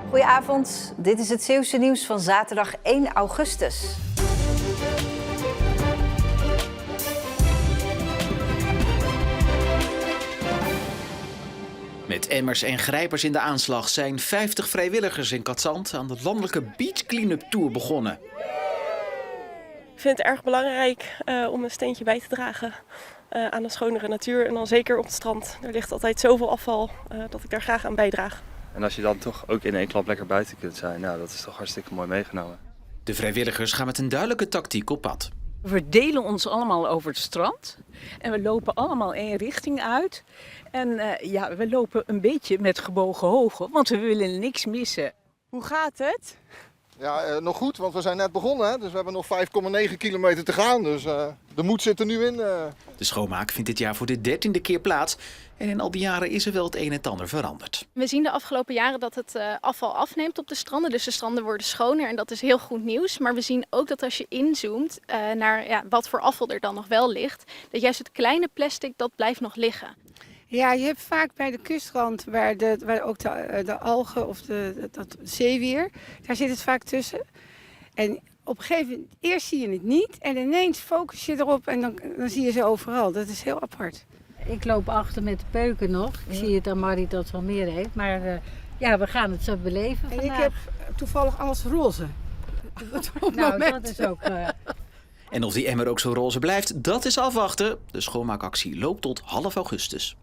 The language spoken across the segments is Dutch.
Goedenavond, dit is het Zeeuwse nieuws van zaterdag 1 augustus. Met emmers en grijpers in de aanslag zijn 50 vrijwilligers in Katzand aan de landelijke Beach Cleanup Tour begonnen. Ik vind het erg belangrijk om een steentje bij te dragen aan een schonere natuur. En dan zeker op het strand. Er ligt altijd zoveel afval dat ik daar graag aan bijdraag. En als je dan toch ook in één klap lekker buiten kunt zijn, nou, dat is toch hartstikke mooi meegenomen. De vrijwilligers gaan met een duidelijke tactiek op pad. We verdelen ons allemaal over het strand en we lopen allemaal één richting uit. En we lopen een beetje met gebogen hoofden, want we willen niks missen. Hoe gaat het? Ja, nog goed, want we zijn net begonnen. Hè? Dus we hebben nog 5,9 kilometer te gaan. Dus de moed zit er nu in. De schoonmaak vindt dit jaar voor de 13e keer plaats. En in al die jaren is er wel het een en het ander veranderd. We zien de afgelopen jaren dat het afval afneemt op de stranden. Dus de stranden worden schoner en dat is heel goed nieuws. Maar we zien ook dat als je inzoomt naar wat voor afval er dan nog wel ligt, dat juist het kleine plastic, dat blijft nog liggen. Ja, je hebt vaak bij de kustrand, waar ook de algen of dat zeewier, daar zit het vaak tussen. En op een gegeven moment, eerst zie je het niet en ineens focus je erop en dan zie je ze overal. Dat is heel apart. Ik loop achter met de peuken nog. Ik zie het aan Marie dat wel meer heeft. Maar we gaan het zo beleven vandaag. En ik heb toevallig alles roze. Dat is ook... En of die emmer ook zo roze blijft, dat is afwachten. De schoonmaakactie loopt tot half augustus.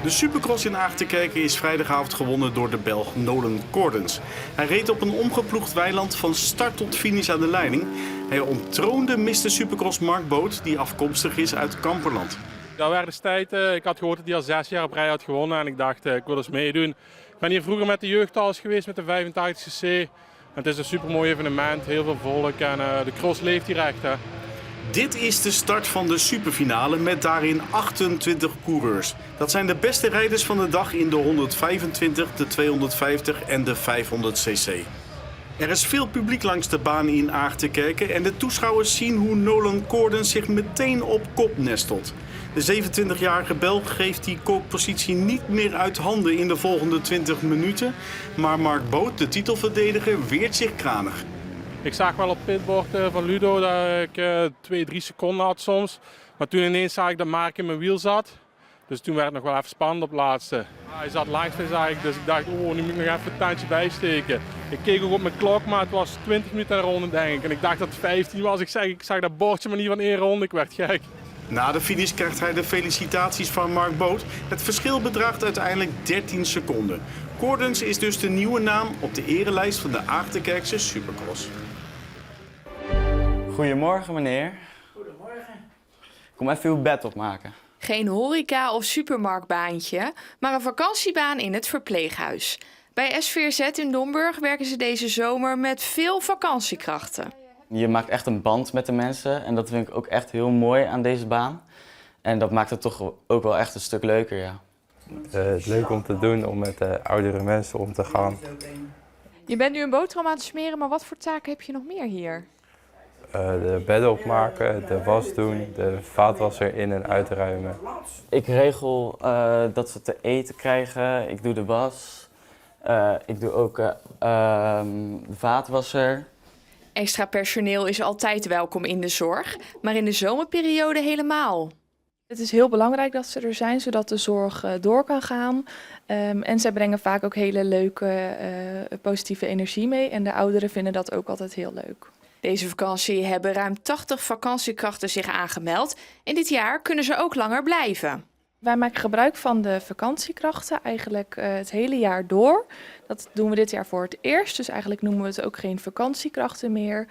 De Supercross in Aagtenkerken is vrijdagavond gewonnen door de Belg Nolan Cordens. Hij reed op een omgeploegd weiland van start tot finish aan de leiding. Hij onttroonde Mr. Supercross Mark Boot, die afkomstig is uit Kamperland. Dat werd destijds, ik had gehoord dat hij al 6 jaar op rij had gewonnen en ik dacht, ik wil eens meedoen. Ik ben hier vroeger met de jeugdtals geweest met de 85cc. Het is een supermooi evenement, heel veel volk en de cross leeft hier echt. Hè. Dit is de start van de superfinale met daarin 28 coureurs. Dat zijn de beste rijders van de dag in de 125, de 250 en de 500cc. Er is veel publiek langs de baan in Aagtenkerken en de toeschouwers zien hoe Nolan Cordens zich meteen op kop nestelt. De 27-jarige Belg geeft die koppositie niet meer uit handen in de volgende 20 minuten. Maar Mark Boot, de titelverdediger, weert zich kranig. Ik zag wel op het pitboard van Ludo dat ik 2-3 seconden had soms. Maar toen ineens zag ik dat Mark in mijn wiel zat. Dus toen werd het nog wel even spannend op het laatste. Hij zat langs me, zag ik, dus ik dacht, nu moet ik nog even een tandje bijsteken. Ik keek ook op mijn klok, maar het was 20 minuten een ronde denk ik. En ik dacht dat het 15 was. Ik zag dat bordje maar niet van 1 ronde, ik werd gek. Na de finish krijgt hij de felicitaties van Mark Boot. Het verschil bedraagt uiteindelijk 13 seconden. Cordens is dus de nieuwe naam op de erelijst van de Aagtenkerkse Supercross. Goedemorgen meneer. Goedemorgen. Kom even uw bed opmaken. Geen horeca- of supermarktbaantje, maar een vakantiebaan in het verpleeghuis. Bij SVRZ in Domburg werken ze deze zomer met veel vakantiekrachten. Je maakt echt een band met de mensen en dat vind ik ook echt heel mooi aan deze baan. En dat maakt het toch ook wel echt een stuk leuker, ja. Het is leuk om te doen, om met oudere mensen om te gaan. Je bent nu een boterham aan het smeren, maar wat voor taken heb je nog meer hier? De bedden opmaken, de was doen, de vaatwasser in- en uitruimen. Ik regel dat ze te eten krijgen, ik doe de was, ik doe ook de vaatwasser. Extra personeel is altijd welkom in de zorg, maar in de zomerperiode helemaal. Het is heel belangrijk dat ze er zijn, zodat de zorg door kan gaan. En zij brengen vaak ook hele leuke, positieve energie mee. En de ouderen vinden dat ook altijd heel leuk. Deze vakantie hebben ruim 80 vakantiekrachten zich aangemeld. En dit jaar kunnen ze ook langer blijven. Wij maken gebruik van de vakantiekrachten eigenlijk het hele jaar door. Dat doen we dit jaar voor het eerst. Dus eigenlijk noemen we het ook geen vakantiekrachten meer.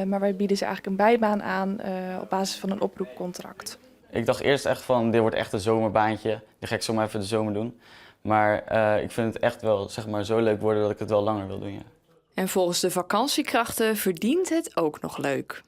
Maar wij bieden ze eigenlijk een bijbaan aan op basis van een oproepcontract. Ik dacht eerst echt van, dit wordt echt een zomerbaantje. Dan ga ik zomaar even de zomer doen. Maar ik vind het echt wel zo leuk worden dat ik het wel langer wil doen, ja. En volgens de vakantiekrachten verdient het ook nog leuk.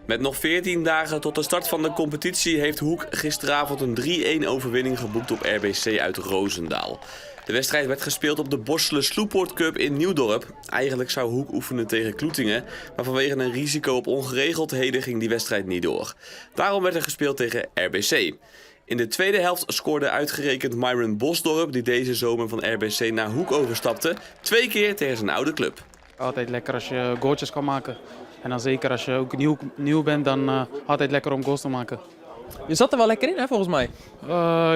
Met nog 14 dagen tot de start van de competitie heeft Hoek gisteravond een 3-1 overwinning geboekt op RBC uit Roosendaal. De wedstrijd werd gespeeld op de Borselen Sloepoort Cup in Nieuwdorp. Eigenlijk zou Hoek oefenen tegen Kloetingen, maar vanwege een risico op ongeregeldheden ging die wedstrijd niet door. Daarom werd er gespeeld tegen RBC. In de tweede helft scoorde uitgerekend Myron Bosdorp, die deze zomer van RBC naar Hoek overstapte, 2 keer tegen zijn oude club. Altijd lekker als je goaltjes kan maken. En dan zeker als je ook nieuw bent, dan altijd lekker om goals te maken. Je zat er wel lekker in, hè, volgens mij?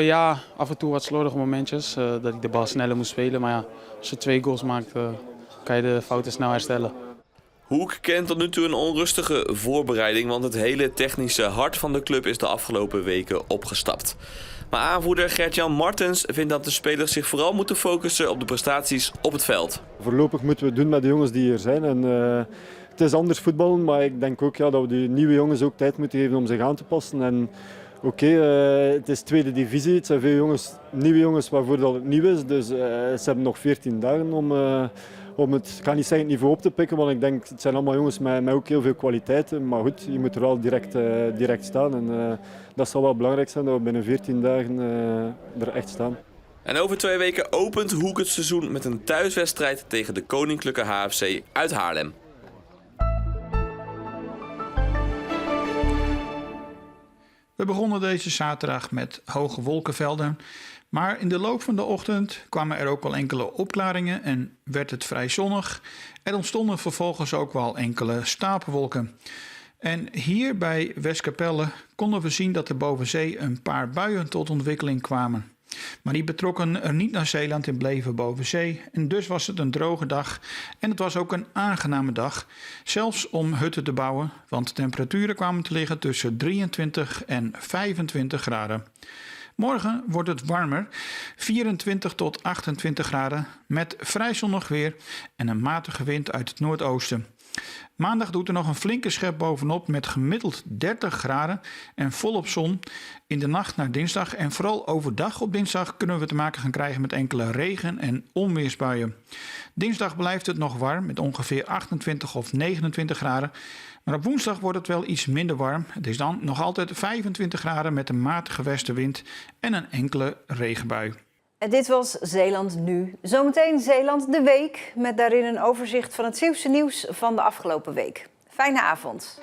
Ja, af en toe wat slordige momentjes. Dat ik de bal sneller moest spelen. Maar ja, als je 2 goals maakt, kan je de fouten snel herstellen. Hoek kent tot nu toe een onrustige voorbereiding, want het hele technische hart van de club is de afgelopen weken opgestapt. Maar aanvoerder Gert-Jan Martens vindt dat de spelers zich vooral moeten focussen op de prestaties op het veld. Voorlopig moeten we het doen met de jongens die hier zijn. En, het is anders voetballen, maar ik denk ook dat we die nieuwe jongens ook tijd moeten geven om zich aan te passen. En het is tweede divisie, het zijn veel jongens, nieuwe jongens waarvoor dat het nieuw is. Dus ze hebben nog 14 dagen om het, ik ga niet zeggen het niveau op te pikken, want ik denk het zijn allemaal jongens met ook heel veel kwaliteiten. Maar goed, je moet er wel direct staan. En dat zal wel belangrijk zijn dat we binnen 14 dagen er echt staan. En over 2 weken opent Hoek het seizoen met een thuiswedstrijd tegen de Koninklijke HFC uit Haarlem. We begonnen deze zaterdag met hoge wolkenvelden, maar in de loop van de ochtend kwamen er ook wel enkele opklaringen en werd het vrij zonnig. Er ontstonden vervolgens ook wel enkele stapelwolken. En hier bij Westkapelle konden we zien dat er boven zee een paar buien tot ontwikkeling kwamen. Maar die betrokken er niet naar Zeeland en bleven boven zee. En dus was het een droge dag en het was ook een aangename dag. Zelfs om hutten te bouwen, want de temperaturen kwamen te liggen tussen 23 en 25 graden. Morgen wordt het warmer, 24 tot 28 graden, met vrij zonnig weer en een matige wind uit het noordoosten. Maandag doet er nog een flinke schep bovenop met gemiddeld 30 graden en volop zon. In de nacht naar dinsdag en vooral overdag op dinsdag kunnen we te maken gaan krijgen met enkele regen- en onweersbuien. Dinsdag blijft het nog warm met ongeveer 28 of 29 graden. Maar op woensdag wordt het wel iets minder warm. Het is dan nog altijd 25 graden met een matige westenwind en een enkele regenbui. En dit was Zeeland Nu. Zometeen Zeeland de Week met daarin een overzicht van het Zeeuwse nieuws van de afgelopen week. Fijne avond.